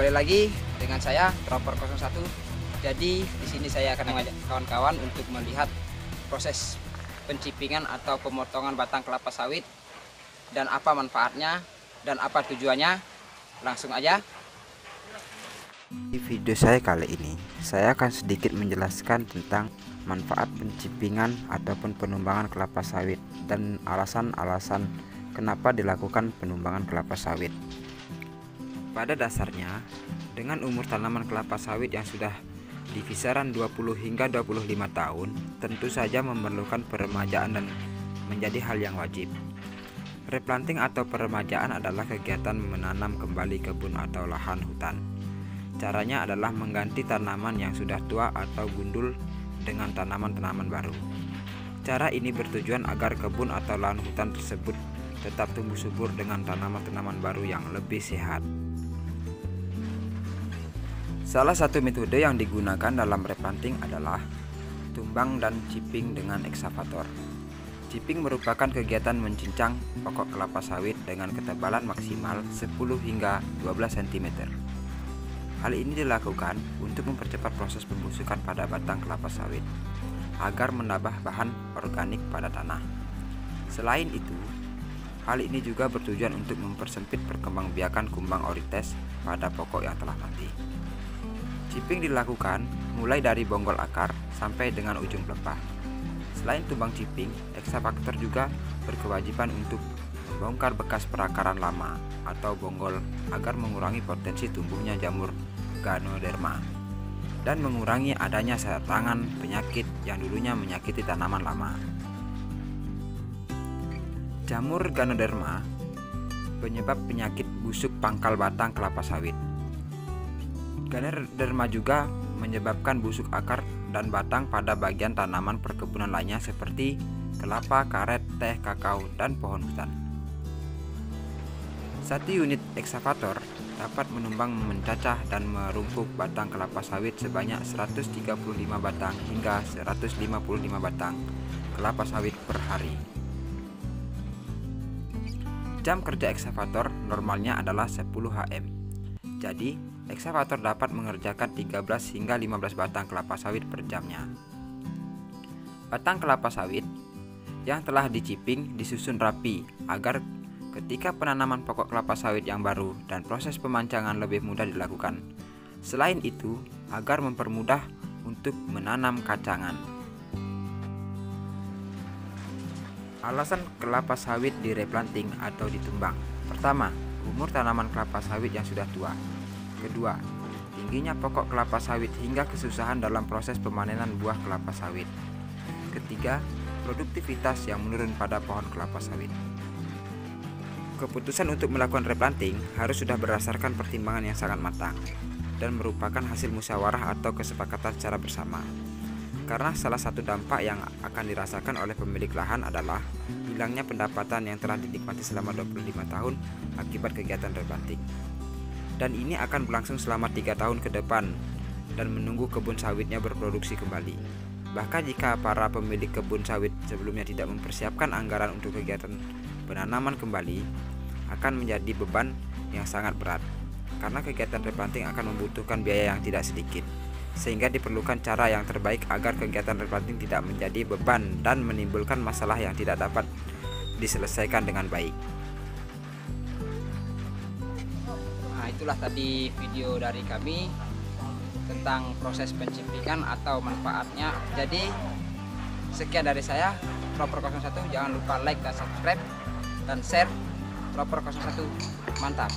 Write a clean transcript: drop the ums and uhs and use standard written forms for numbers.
Kembali lagi dengan saya Dropper 01. Jadi di sini saya akan mengajak kawan-kawan untuk melihat proses pencipingan atau pemotongan batang kelapa sawit dan apa manfaatnya dan apa tujuannya. Langsung aja. Di video saya kali ini, saya akan sedikit menjelaskan tentang manfaat pencipingan ataupun penumbangan kelapa sawit dan alasan-alasan kenapa dilakukan penumbangan kelapa sawit. Pada dasarnya, dengan umur tanaman kelapa sawit yang sudah di kisaran 20 hingga 25 tahun, tentu saja memerlukan peremajaan dan menjadi hal yang wajib. Replanting atau peremajaan adalah kegiatan menanam kembali kebun atau lahan hutan. Caranya adalah mengganti tanaman yang sudah tua atau gundul dengan tanaman-tanaman baru. Cara ini bertujuan agar kebun atau lahan hutan tersebut tetap tumbuh subur dengan tanaman-tanaman baru yang lebih sehat. Salah satu metode yang digunakan dalam replanting adalah tumbang dan chipping dengan eksavator. Chipping merupakan kegiatan mencincang pokok kelapa sawit dengan ketebalan maksimal 10 hingga 12 cm. Hal ini dilakukan untuk mempercepat proses pembusukan pada batang kelapa sawit agar menambah bahan organik pada tanah. Selain itu, hal ini juga bertujuan untuk mempersempit perkembangbiakan kumbang orites pada pokok yang telah mati. Chipping dilakukan mulai dari bonggol akar sampai dengan ujung pelepah. Selain tumbang chipping, eksavator juga berkewajiban untuk membongkar bekas perakaran lama atau bonggol agar mengurangi potensi tumbuhnya jamur Ganoderma dan mengurangi adanya serangan penyakit yang dulunya menyakiti tanaman lama. Jamur Ganoderma penyebab penyakit busuk pangkal batang kelapa sawit. Ganoderma juga menyebabkan busuk akar dan batang pada bagian tanaman perkebunan lainnya seperti kelapa, karet, teh, kakao, dan pohon hutan. Satu unit eksavator dapat menumbang, mencacah, dan merumpuk batang kelapa sawit sebanyak 135 batang hingga 155 batang kelapa sawit per hari. Jam kerja eksavator normalnya adalah 10 hm. Jadi, eksavator dapat mengerjakan 13 hingga 15 batang kelapa sawit per jamnya. Batang kelapa sawit yang telah dicipping disusun rapi agar ketika penanaman pokok kelapa sawit yang baru dan proses pemancangan lebih mudah dilakukan. Selain itu, agar mempermudah untuk menanam kacangan. Alasan kelapa sawit di replanting atau ditumbang. Pertama, umur tanaman kelapa sawit yang sudah tua. Kedua, tingginya pokok kelapa sawit hingga kesusahan dalam proses pemanenan buah kelapa sawit. Ketiga, produktivitas yang menurun pada pohon kelapa sawit. Keputusan untuk melakukan replanting harus sudah berdasarkan pertimbangan yang sangat matang dan merupakan hasil musyawarah atau kesepakatan secara bersama. Karena salah satu dampak yang akan dirasakan oleh pemilik lahan adalah hilangnya pendapatan yang telah dinikmati selama 25 tahun akibat kegiatan replanting. Dan ini akan berlangsung selama 3 tahun ke depan dan menunggu kebun sawitnya berproduksi kembali. Bahkan jika para pemilik kebun sawit sebelumnya tidak mempersiapkan anggaran untuk kegiatan penanaman kembali, akan menjadi beban yang sangat berat karena kegiatan replanting akan membutuhkan biaya yang tidak sedikit, sehingga diperlukan cara yang terbaik agar kegiatan replanting tidak menjadi beban dan menimbulkan masalah yang tidak dapat diselesaikan dengan baik. Nah, itulah tadi video dari kami tentang proses pencipingan atau manfaatnya. Jadi sekian dari saya, Dropper 01. Jangan lupa like dan subscribe dan share. Dropper 01 mantap.